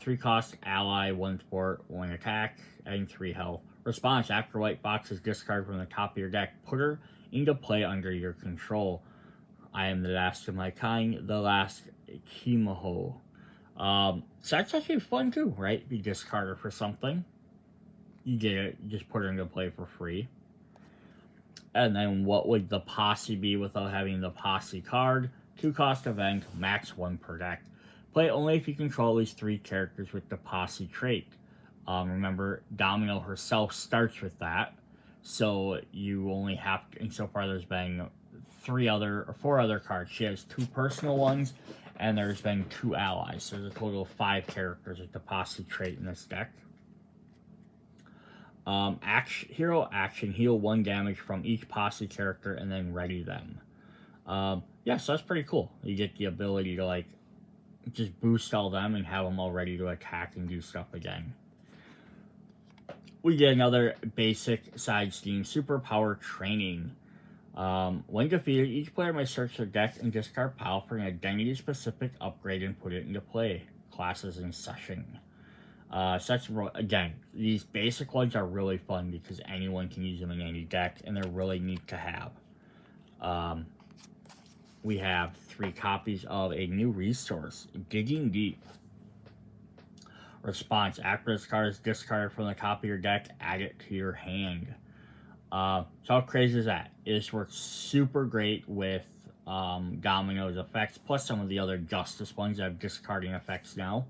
3 cost ally, 1 thwart, 1 attack, and 3 health. Response: after White Fox is discarded from the top of your deck, put her into play under your control. I am the last of my kind, the last Kimaho. So that's actually fun too, right? You discard her for something. You get it, you just put her into play for free. And then what would the posse be without having the posse card? 2 cost event, max 1 per deck. Play only if you control at least 3 characters with the posse trait. Remember, Domino herself starts with that. So you only have to, and so far there's been 4 other cards. She has 2 personal ones, and there's been 2 allies. So there's a total of 5 characters with the posse trait in this deck. Hero action, heal 1 damage from each posse character and then ready them. Yeah, so that's pretty cool. You get the ability to like just boost all them and have them all ready to attack and do stuff again. We get another basic side steam, Superpower Training. When defeated, each player may search their deck and discard pile for an identity-specific upgrade and put it into play. Classes in session. Again, these basic ones are really fun because anyone can use them in any deck, and they're really neat to have. We have 3 copies of a new resource, Digging Deep. Response: after this card is discarded from the top of your deck, add it to your hand. So how crazy is that? This works super great with Domino's effects, plus some of the other Justice ones that have discarding effects now.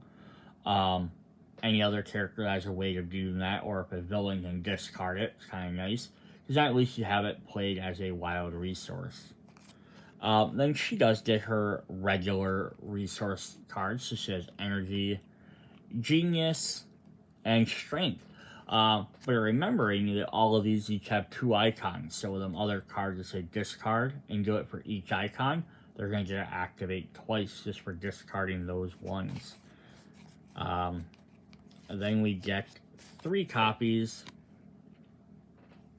Any other character has a way to do that, or if a villain can discard it, it's kind of nice. Because at least you have it played as a wild resource. Then she does get her regular resource cards, so she has Energy, Genius, and Strength. But remembering that all of these each have 2 icons, so them other cards that say discard and do it for each icon, they're going to get to activate twice just for discarding those ones. Then we get 3 copies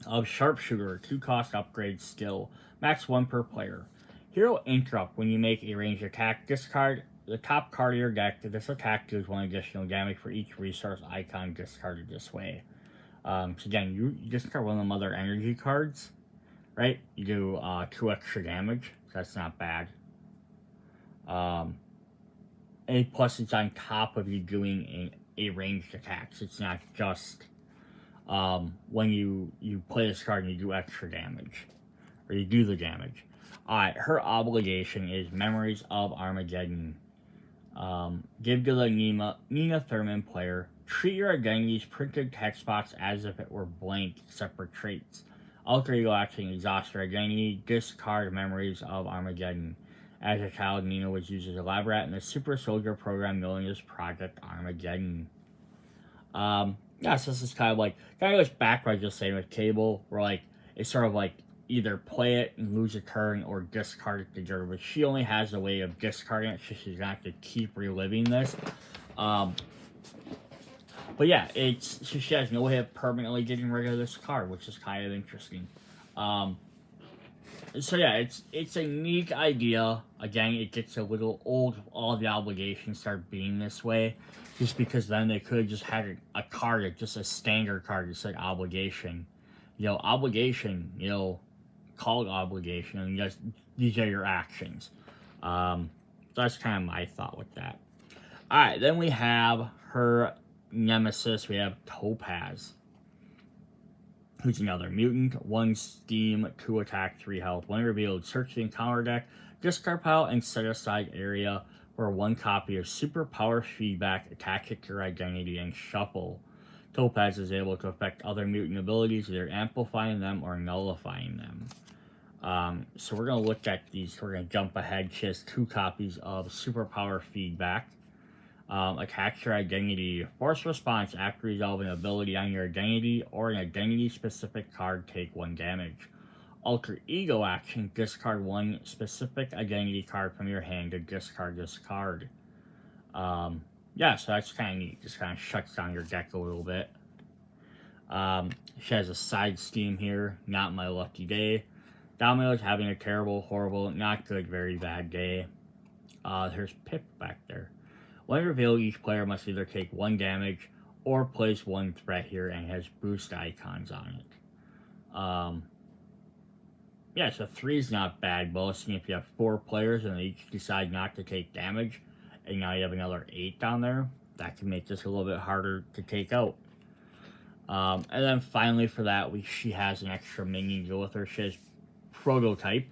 of Sharpshooter, 2 cost upgrade skill, max 1 per player. Hero interrupt: when you make a ranged attack, discard the top card of your deck. This attack deals 1 additional damage for each resource icon discarded this way. So again, you discard one of them other energy cards, right? You do 2 extra damage, so that's not bad. And plus it's on top of you doing a ranged attack, so it's not just when you play this card and you do extra damage, or you do the damage. Alright, her obligation is Memories of Armageddon. Give to the Nina Thurman player. Treat your identity's printed text box as if it were blank, except for traits. Alter ego action: exhaust your identity. Discard Memories of Armageddon. As a child, Nina was used as a lab rat in the super soldier program known as Project Armageddon. yeah, so this is kind of goes back what I was just saying with Cable, where like it's sort of like either play it and lose a turn or discard it to Jerry, but she only has a way of discarding it, so she's gonna have to keep reliving this. But yeah, so she has no way of permanently getting rid of this card, which is kind of interesting. So yeah, it's a neat idea. Again, it gets a little old if all the obligations start being this way, just because then they could have just had a card, just a standard card that said obligation. Obligation, called obligation, and just these are your actions. So that's kind of my thought with that. Alright, then we have her nemesis, we have Topaz, who's another mutant, 1 steam, 2 attack, 3 health. When revealed, search the encounter deck, discard pile, and set aside area for 1 copy of superpower feedback, attach it to your identity, and shuffle. Topaz is able to affect other mutant abilities, either amplifying them or nullifying them. So we're going to look at these. We're going to jump ahead. She has 2 copies of superpower feedback. Attach your identity. Force response after resolving an ability on your identity or an identity-specific card, take 1 damage. Alter ego action, discard 1 specific identity card from your hand to discard this card. Yeah, so that's kind of neat. Just kind of shuts down your deck a little bit. She has a side steam here. Not my lucky day. Domino is having a terrible, horrible, not good, very bad day. There's Pip back there. When revealed, each player must either take 1 damage or place 1 threat here, and has boost icons on it. Yeah, so 3 is not bad, but let's see if you have 4 players and they each decide not to take damage, and now you have another 8 down there, that can make this a little bit harder to take out. And then finally for that, she has an extra minion to go with her. She has Prototype.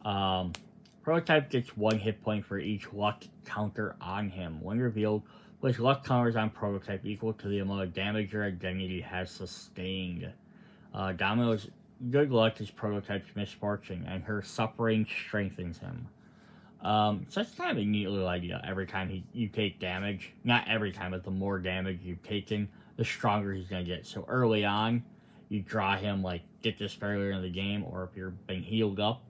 Prototype gets 1 hit point for each luck counter on him. When revealed, place luck counters on Prototype equal to the amount of damage your identity has sustained. Domino's good luck is Prototype's misfortune, and her suffering strengthens him. So that's kind of a neat little idea. Every time you take damage, not every time, but the more damage you've taken, the stronger he's going to get. So early on, you draw him, get this earlier in the game, or if you're being healed up,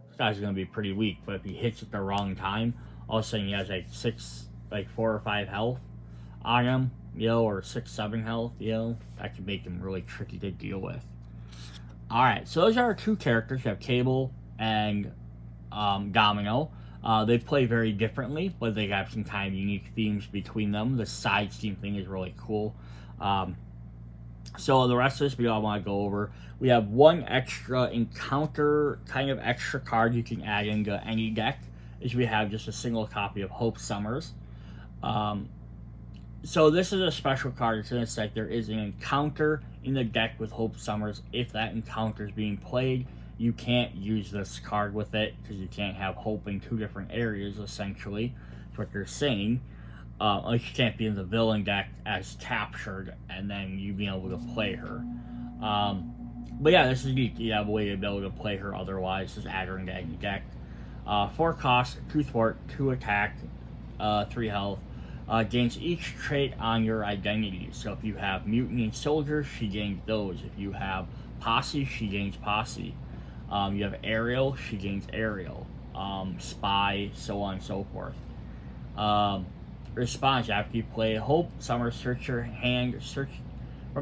this guy's going to be pretty weak. But if he hits at the wrong time, all of a sudden he has 4 or 5 health on him, or 6, 7 health, that can make him really tricky to deal with. Alright, so those are our 2 characters. You have Cable and Domino. They play very differently, but they have some kind of unique themes between them. The side steam thing is really cool. So the rest of this video I want to go over. We have 1 extra encounter, kind of extra card you can add into any deck, is we have just a single copy of Hope Summers. So this is a special card. It's in a set. There is an encounter in the deck with Hope Summers. If that encounter is being played, you can't use this card with it, because you can't have Hope in 2 different areas, essentially. That's what they're saying. You can't be in the villain deck as captured, and then you be able to play her. But yeah, this is neat. You have a way to be able to play her otherwise, just add her into any deck. 4 cost, 2 thwart, 2 attack, 3 health. Gains each trait on your identity. So if you have mutant and soldier, she gains those. If you have posse, she gains posse. You have aerial, she gains aerial. Spy, so on and so forth. Response, after you play Hope Summer, search from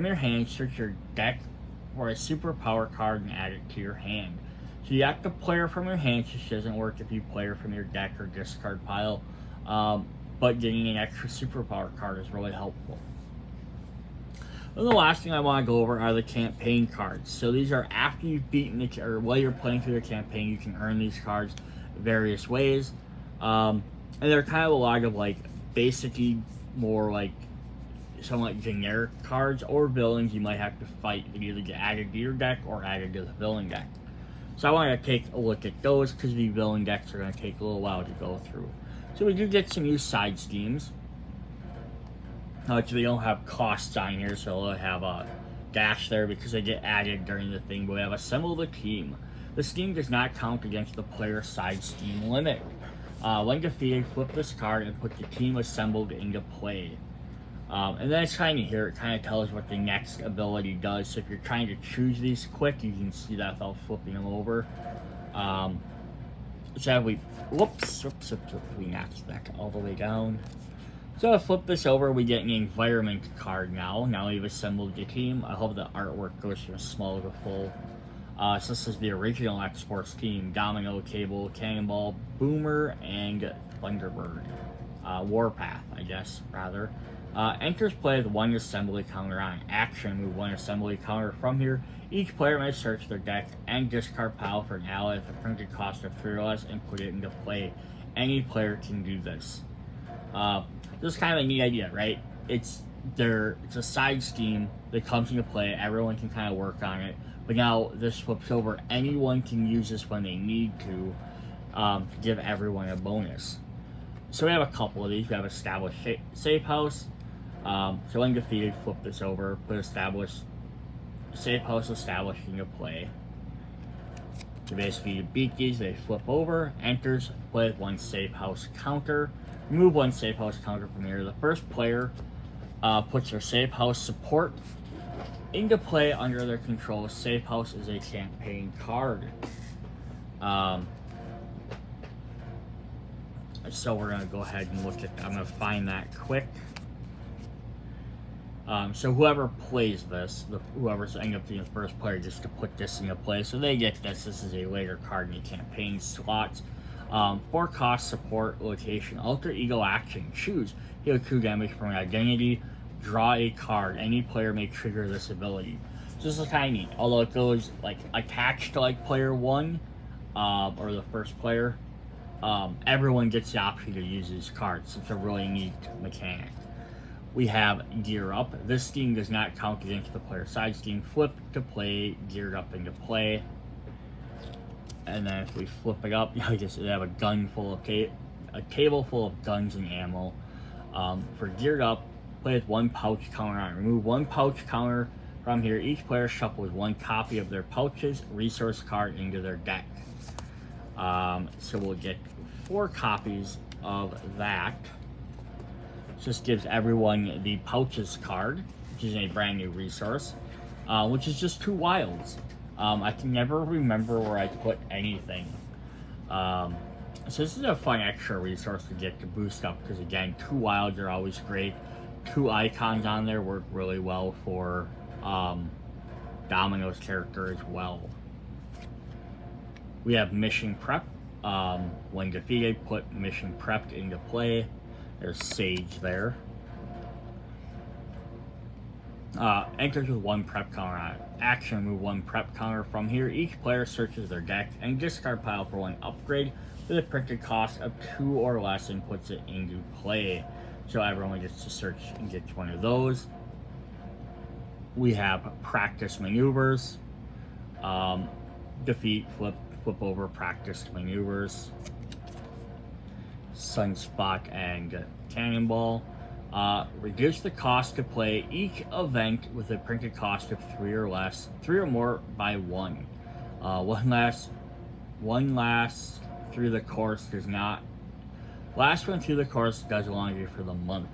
your hand, search your deck for a superpower card and add it to your hand. So you have to play her from your hand, so she doesn't work if you play her from your deck or discard pile. But getting an extra superpower card is really helpful. And the last thing I want to go over are the campaign cards. So these are after you've beaten or while you're playing through the campaign, you can earn these cards various ways. And they're kind of a lot of basically more somewhat generic cards or villains you might have to fight and either get added to your deck or added to the villain deck. So I want to take a look at those, because the villain decks are going to take a little while to go through. So we do get some new side schemes. They don't have costs on here, so they'll have a dash there because they get added during the thing. But we have Assemble the Team. The scheme does not count against the player's side scheme limit. When defeated, flip this card and put the team assembled into play. And then it's kind of here, it kind of tells what the next ability does. So if you're trying to choose these quick, you can see that without flipping them over. So we, whoops, we knocked back all the way down. So to flip this over, we get an environment card now. Now we've assembled the team. I hope the artwork goes from small to full. So this is the original X-Force team: Domino, Cable, Cannonball, Boomer, and Thunderbird. Warpath, I guess, rather. Enters play with one assembly counter on action. Move one assembly counter from here. Each player may search their deck and discard pile for an ally with a printed cost of 3 or less and put it into play. Any player can do this. This is kind of a neat idea, right? It's a side scheme that comes into play. Everyone can kind of work on it. But now this flips over. Anyone can use this when they need to give everyone a bonus. So we have a couple of these. We have established safe house. So when defeated, flip this over. Put established safe house established into play. So basically you beat these, they flip over. Enters play with one safe house counter. Remove one safe house counter from here. The first player puts their safe house support into play under their control. Safe house is a campaign card. So we're going to go ahead and look at that. I'm going to find that quick. So whoever plays this, whoever's ending up being the first player, just to put this into play. So they get this. This is a later card in the campaign slots. 4 cost, support, location, alter ego action. Choose. Heal 2 damage from an identity. Draw a card. Any player may trigger this ability. So this is kind of neat. Although it goes like attached to like player 1 or the first player, everyone gets the option to use these cards. It's a really neat mechanic. We have Gear Up. This scheme does not count against the player side scheme. Flip to play, Geared Up into play. And then if we flip it up, you just have a gun full of a table full of guns and ammo. For Geared Up, play with one pouch counter on. Remove one pouch counter from here. Each player shuffles one copy of their pouches resource card into their deck. So we'll get 4 copies of that. Just gives everyone the pouches card, which is a brand new resource, which is just 2 wilds. I can never remember where I put anything. So this is a fun extra resource to get to boost up, because again, 2 wilds are always great. 2 icons on there work really well for Domino's character as well. We have Mission Prep. When defeated, put Mission Prepped into play. There's Sage there. Enters with 1 prep counter on it. Action, move 1 prep counter from here. Each player searches their deck and discard pile for 1 upgrade with a printed cost of 2 or less and puts it into play. So everyone gets to search and get one of those. We have Practice Maneuvers. Defeat, flip over, practiced maneuvers. Sunspot and Cannonball. Reduce the cost to play each event with a printed cost of 3 or less, 3 or more by 1. One lasts through the course does not. Last one through the course does longer for the month.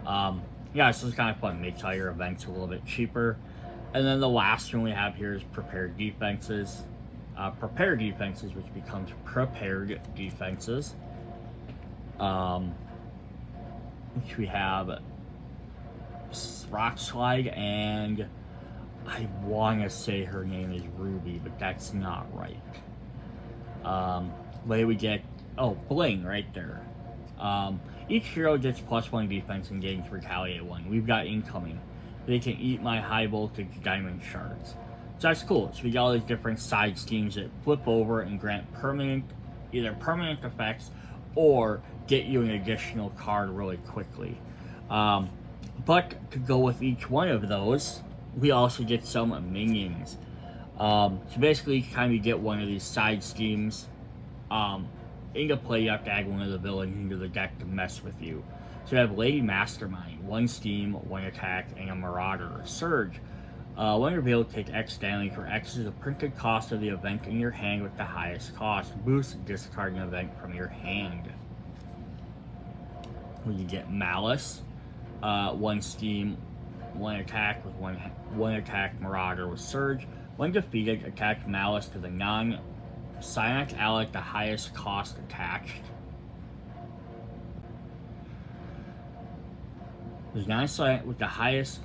Yeah, this is kind of fun. Makes all your events a little bit cheaper. And then the last one we have here is Prepared Defenses. Prepared Defenses, which becomes Prepared Defenses. Which we have Rock Slide, and I want to say her name is Ruby, but that's not right. Way we get, Bling right there. Each hero gets +1 defense and gains Retaliate 1. We've got Incoming. They can eat my high voltage diamond shards. So that's cool. So we got all these different side schemes that flip over and grant either permanent effects or get you an additional card really quickly. But to go with each one of those, we also get some minions. So basically, each time you get one of these side schemes into play, you have to add one of the villains into the deck to mess with you. So you have Lady Mastermind, 1 steam, 1 attack, and a Marauder. Surge. When revealed, take X damage, for X is the printed cost of the event in your hand with the highest cost. Boost, discard an event from your hand. When you get Malice, 1 Steam, 1 attack with 1 attack Marauder with Surge. When defeated, attach Malice to the non-Cyanic ally at the highest cost attached. The non-Cyanic with the highest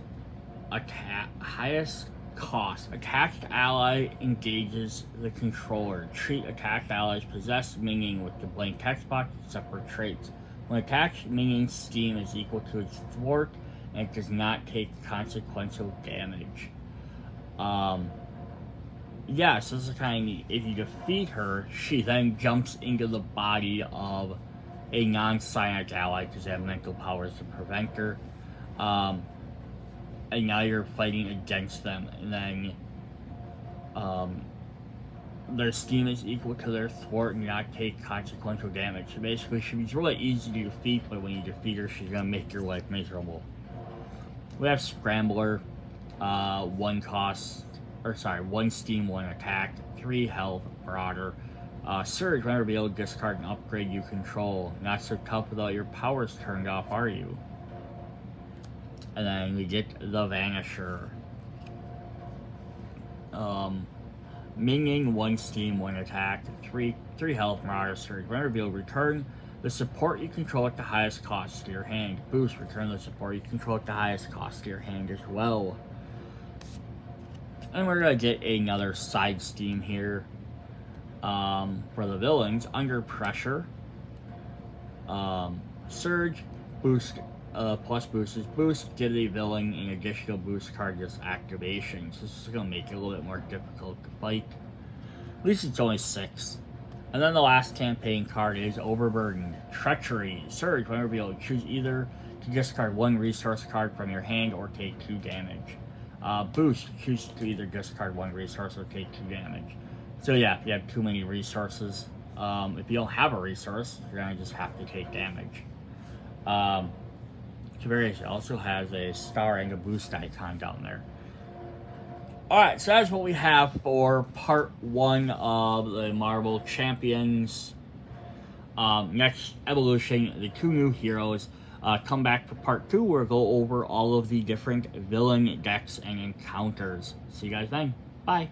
cost. Attached ally engages the controller. Treat attached allies possessed minion with the blank text box except for traits. When attached minion's Steam is equal to its thwart and it does not take consequential damage. Yeah, so this is kind of neat. If you defeat her, she then jumps into the body of a non-Cyanic ally because they have mental powers to prevent her. And now you're fighting against them, and then their Steam is equal to their thwart and not take consequential damage. So basically, she's really easy to defeat, but when you defeat her, she's gonna make your life miserable. We have Scrambler, 1 Steam, 1 attack, 3 health, Marauder. Surge, whenever be able to discard an upgrade you control. Not so tough without your powers turned off, are you? And then we get the Vanisher. Minion, 1 Steam, 1 attack, 3 health, Marauder, Surge. Whenever be able to return the support you control at the highest cost to your hand. Boost, return the support you control at the highest cost to your hand as well. And we're gonna get another side Steam here for the villains. Under Pressure, Surge, boost, plus boosts. Boost, give the villain an additional boost card this activation. So this is gonna make it a little bit more difficult to fight. At least it's only 6. And then the last campaign card is Overburdened. Treachery. Surge, whenever you choose either to discard 1 resource card from your hand or take 2 damage. Boost, choose to either discard 1 resource or take 2 damage. So yeah, if you have too many resources, if you don't have a resource, you're gonna just have to take damage. Tiberius also has a star and a boost icon down there. Alright, so that's what we have for part 1 of the Marvel Champions. Next evolution, the 2 new heroes. Come back for part 2 where we'll go over all of the different villain decks and encounters. See you guys then. Bye.